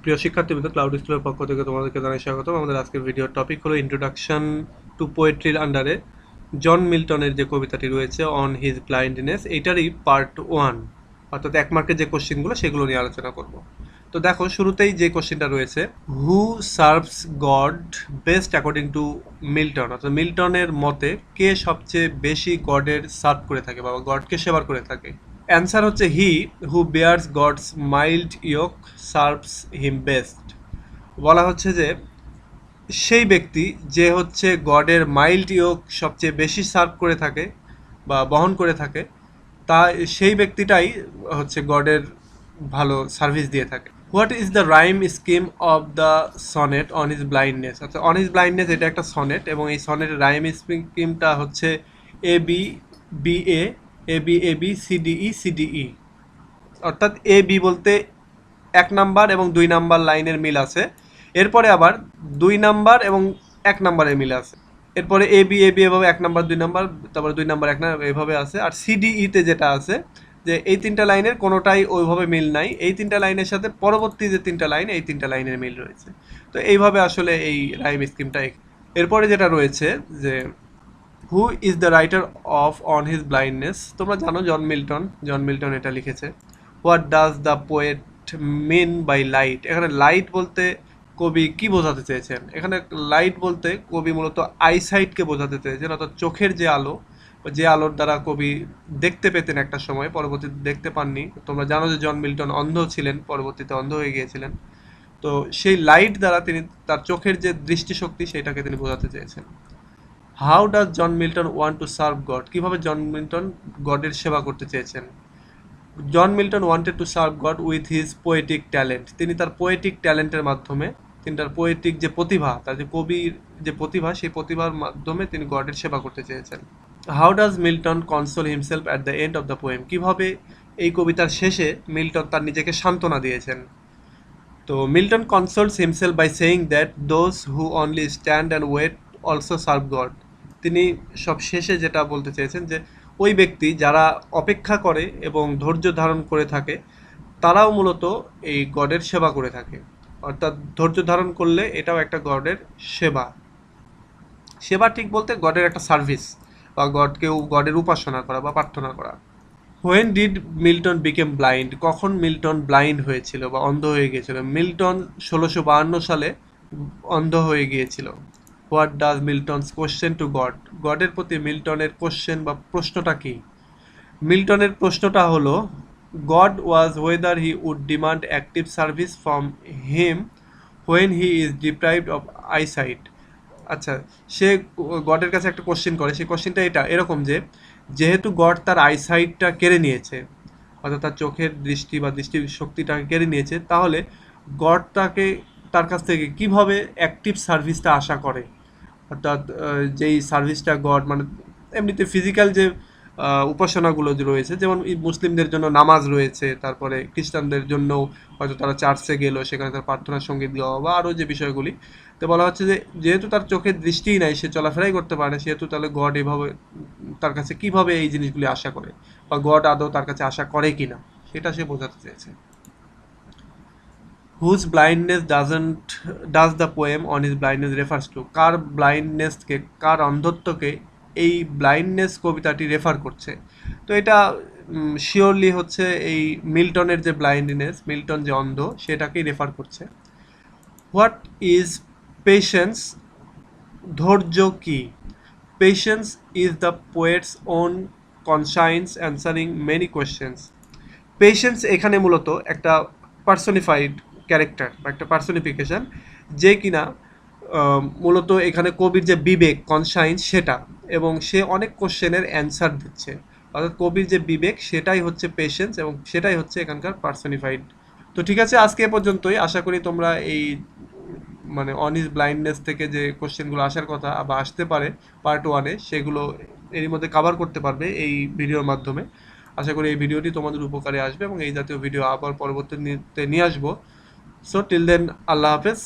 প্রিয় শিক্ষার্থীবৃন্দ, ক্লাউড স্কুলের পক্ষ থেকে তোমাদেরকে জানাই স্বাগতম। আমাদের আজকের ভিডিওর টপিক হলো ইন্ট্রোডাকশন টু পোয়েট্রির আন্ডারে জন মিল্টনের যে কবিতাটি রয়েছে অন হিজ ব্লাইন্ডনেস, এইটারই পার্ট 1, অর্থাৎ 1 মার্কের যে কোশ্চেনগুলো সেগুলো নিয়ে আলোচনা করব। তো দেখো, শুরুতেই যে কোশ্চেনটা রয়েছে, who serves God best according to Milton, অর্থাৎ মিল্টনের মতে কে সবচেয়ে বেশি গডের সার্ভ করে থাকে বা গডকে সেবার করে থাকে। অ্যান্সার হচ্ছে he who bears God's mild yoke serves him best. বলা হচ্ছে যে সেই ব্যক্তি যে হচ্ছে গডের মাইল্ড ইয়োক সবচেয়ে বেশি সার্ভ করে থাকে বা বহন করে থাকে, তা সেই ব্যক্তিটাই হচ্ছে গডের ভালো সার্ভিস দিয়ে থাকে। What is the rhyme scheme of the sonnet on his blindness, অর্থাৎ অন হিজ ব্লাইন্ডনেস এটা একটা সনেট এবং এই সনেটের রাইম স্কিমটা হচ্ছে A B B A B CDE CDE, অর্থাৎ এ বি বলতে 1 নাম্বার এবং 2 নাম্বার লাইনের মিল আছে, এরপরে আবার 2 নাম্বার এবং 1 নাম্বারের মিল আছে, এরপরে এ বি এভাবে 1 নাম্বার 2 নাম্বার, তারপরে 2 নাম্বার 1 নাম্বার এভাবে আছে। আর সিডিইতে যেটা আছে যে এই 3টা লাইনের কোনোটাই ওইভাবে মিল নাই, এই 3টা লাইনের সাথে পরবর্তী যে 3টা লাইন, এই 3টা লাইনের মিল রয়েছে। তো এইভাবে আসলে এই রাইম স্কিমটা। এরপরে যেটা রয়েছে যে who is the writer of on his blindness, তোমরা জানো জন মিল্টন এটা লিখেছে। What does the poet mean by light, এখানে লাইট বলতে কবি কি বোঝাতে চেয়েছেন? এখানে লাইট বলতে কবি মূলত আইসাইটকে বোঝাতে চেয়েছেন, অর্থাৎ চোখের যে আলো, যে আলোর দ্বারা কবি দেখতে পেতেন একটা সময়, পরবর্তীতে দেখতে পাননি। তোমরা জানো যে জন মিল্টন অন্ধ ছিলেন, পরবর্তীতে অন্ধ হয়ে গিয়েছিলেন। তো সেই লাইট দ্বারা তিনি তার চোখের যে দৃষ্টিশক্তি সেটাকে তিনি বোঝাতে চেয়েছেন। How does John Milton want to serve God, কীভাবে জন মিল্টন গডের সেবা করতে চেয়েছেন? John Milton wanted to serve God with his poetic talent, তিনি তার পোয়েটিক ট্যালেন্টের মাধ্যমে, তিনি তার পোয়েটিক যে প্রতিভা, তার যে কবির যে প্রতিভা, সেই প্রতিভার মাধ্যমে তিনি গডের সেবা করতে চেয়েছেন। How does Milton console himself at the end of the poem, কীভাবে এই কবিতার শেষে মিল্টন তার নিজেকে সান্ত্বনা দিয়েছেন? তো Milton consoles himself by saying that those who only stand and wait also serve God, তিনি সব শেষে যেটা বলতে চেয়েছেন যে ওই ব্যক্তি যারা অপেক্ষা করে এবং ধৈর্য ধারণ করে থাকে, তারাও মূলত এই গডের সেবা করে থাকে। অর্থাৎ ধৈর্য ধারণ করলে এটাও একটা গডের সেবা। সেবা ঠিক বলতে গডের একটা সার্ভিস বা গডের উপাসনা করা বা প্রার্থনা করা। When did Milton became blind, কখন মিল্টন ব্লাইন্ড হয়েছিল বা অন্ধ হয়ে গিয়েছিল? মিল্টন 1652 সালে অন্ধ হয়ে গিয়েছিল। What does Milton's question to God, গডের প্রতি মিল্টনের কোশ্চেন বা প্রশ্নটা কি? মিল্টনের প্রশ্নটা হলো God was whether he would demand active service from him when he is deprived of eyesight. আচ্ছা, সে গডের কাছে একটা কোশ্চেন করে, সেই কোশ্চেনটা এরকম যে যেহেতু গড তার আইসাইটটা কেড়ে নিয়েছে, অর্থাৎ তার চোখের দৃষ্টি বা দৃষ্টি শক্তিটাকে কেড়ে নিয়েছে, তাহলে গড তার কাছ থেকে কিভাবে অ্যাক্টিভ সার্ভিসটা আশা করে? অর্থাৎ যেই সার্ভিসটা গড মানে এমনিতে ফিজিক্যাল যে উপাসনাগুলো যে রয়েছে, যেমন মুসলিমদের জন্য নামাজ রয়েছে, তারপরে খ্রিস্টানদের জন্য হয়তো তারা চার্চে গেলো, সেখানে তার প্রার্থনার সঙ্গীত গাওয়া বা আরও যে বিষয়গুলি। তো বলা হচ্ছে যে যেহেতু তার চোখের দৃষ্টিই নাই, সে চলাফেরাই করতে পারে না, সেহেতু তাহলে গড এভাবে তার কাছে কিভাবে এই জিনিসগুলি আশা করে বা গড আদৌ তার কাছে আশা করে কিনা, সেটা সে বোঝাতে চেয়েছে। Whose blindness does the poem on his blindness refers to, কার ব্লাইন্ডনেসকে, কার অন্ধত্বকে এই ব্লাইন্ডনেস কবিতাটি রেফার করছে? তো এটা শিওরলি হচ্ছে এই মিল্টনের যে ব্লাইন্ডনেস, মিল্টন যে অন্ধ, সেটাকেই রেফার করছে। হোয়াট ইজ পেশেন্স, ধৈর্য কি? Patience is the poet's own conscience answering many questions. Patience এখানে মূলত একটা পার্সনিফাইড ক্যারেক্টার বা একটা পার্সনিফিকেশন, যে কিনা মূলত এখানে কবির যে বিবেক, কনসাইন্স, সেটা, এবং সে অনেক কোশ্চেনের অ্যান্সার দিচ্ছে, অর্থাৎ কবির যে বিবেক সেটাই হচ্ছে পেশেন্স এবং সেটাই হচ্ছে এখানকার পার্সনিফাইড। তো ঠিক আছে, আজকে এ পর্যন্তই। আশা করি তোমরা এই মানে অন হিজ ব্লাইন্ডনেস থেকে যে কোশ্চেনগুলো আসার কথা বা আসতে পারে পার্ট 1-এ, সেগুলো এরই মধ্যে কভার করতে পারবে এই ভিডিওর মাধ্যমে। আশা করি এই ভিডিওটি তোমাদের উপকারে আসবে এবং এই জাতীয় ভিডিও আবার পরবর্তীতে নিয়ে আসবো। সো টিল দেন, আল্লাহ হাফেজ।